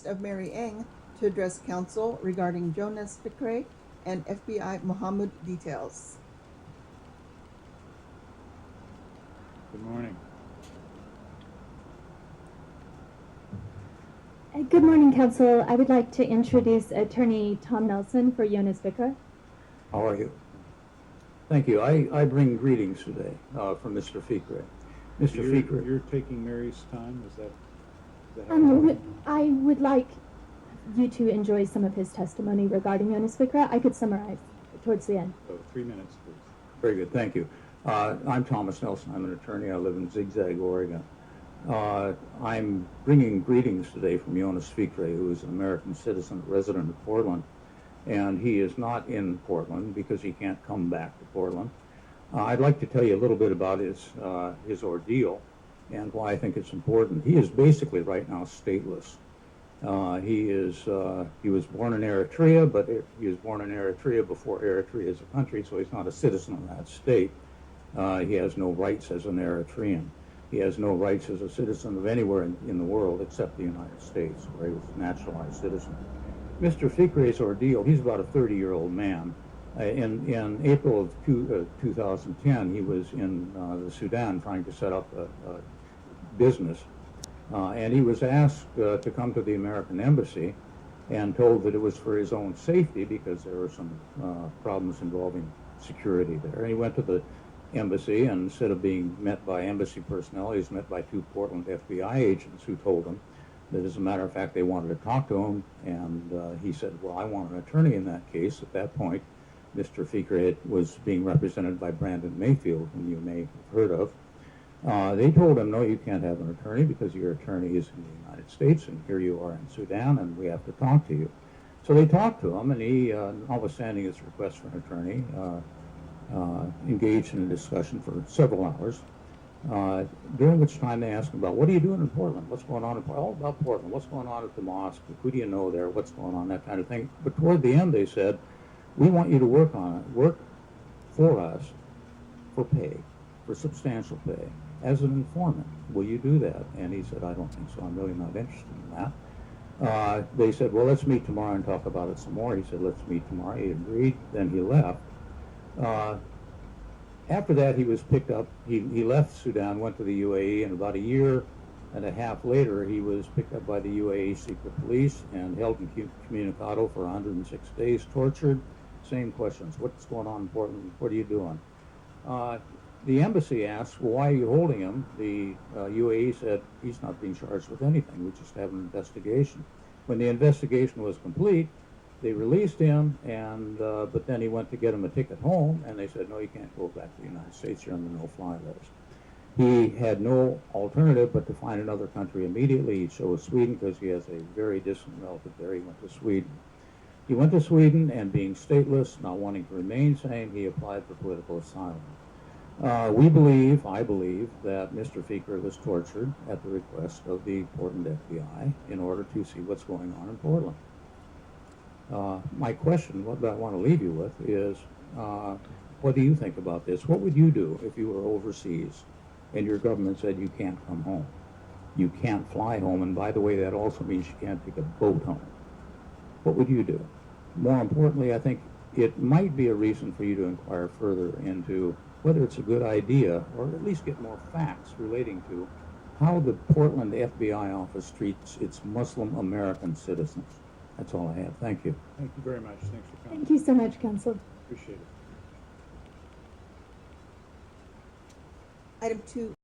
of Mary Ng to address counsel regarding Jonas Fikre and FBI Mohammed details. Good morning. Good morning, Counsel. I would like to introduce Attorney Tom Nelson for Yonas Fikre. How are you? Thank you. I bring greetings today from Mr. Fikre. Mr. Fikre. You're taking Mary's time? Is that how I would like you to enjoy some of his testimony regarding Yonas Fikre. I could summarize towards the end. So 3 minutes, please. Very good. Thank you. I'm Thomas Nelson. I'm an attorney. I live in Zigzag, Oregon. I'm bringing greetings today from Yonas Fikre, who is an American citizen resident of Portland. And he is not in Portland because he can't come back to Portland. I'd like to tell you a little bit about his ordeal and why I think it's important. He is basically right now stateless. He was born in Eritrea, but he was born in Eritrea before Eritrea is a country, so he's not a citizen of that state. He has no rights as an Eritrean. He has no rights as a citizen of anywhere in the world except the United States, where he was a naturalized citizen. Mr. Fikre's ordeal, he's about a 30-year-old man. In April of 2010, he was in the Sudan trying to set up a business. And he was asked to come to the American embassy and told that it was for his own safety because there were some problems involving security there. And he went to the embassy, and instead of being met by embassy personnel, he was met by 2 Portland FBI agents who told him that, as a matter of fact, they wanted to talk to him. And he said, well, I want an attorney in that case. At that point, Mr. Fikre was being represented by Brandon Mayfield, whom you may have heard of. They told him, no, you can't have an attorney because your attorney is in the United States, and here you are in Sudan, and we have to talk to you. So they talked to him, and he, notwithstanding his request for an attorney, engaged in a discussion for several hours, during which time they asked him about, what are you doing in Portland? What's going on in Portland? All about Portland. What's going on at the mosque? Who do you know there? What's going on? That kind of thing. But toward the end, they said, we want you to work for us for pay, for substantial pay, as an informant. Will you do that? And he said, I don't think so. I'm really not interested in that. They said, well, let's meet tomorrow and talk about it some more. He said, let's meet tomorrow. He agreed. Then he left. After that, he was picked up. He left Sudan, went to the UAE, and about a year and a half later, he was picked up by the UAE secret police and held incommunicado for 106 days, tortured. Same questions. What's going on in Portland? What are you doing? The embassy asked, well, why are you holding him? The UAE said, he's not being charged with anything. We just have an investigation. When the investigation was complete, they released him, and but then he went to get him a ticket home, and they said, no, you can't go back to the United States. You're on the no-fly list. He had no alternative but to find another country immediately. He chose Sweden because he has a very distant relative there. He went to Sweden. He went to Sweden, and being stateless, not wanting to remain sane, he applied for political asylum. I believe, that Mr. Fikre was tortured at the request of the Portland FBI in order to see what's going on in Portland. My question, what I want to leave you with, is what do you think about this? What would you do if you were overseas and your government said you can't come home? You can't fly home, and by the way, that also means you can't take a boat home. What would you do? More importantly, I think it might be a reason for you to inquire further into whether it's a good idea, or at least get more facts relating to how the Portland FBI office treats its Muslim American citizens. That's all I have. Thank you. Thank you very much. Thanks for coming. Thank you so much, Counsel. Appreciate it. Item 2.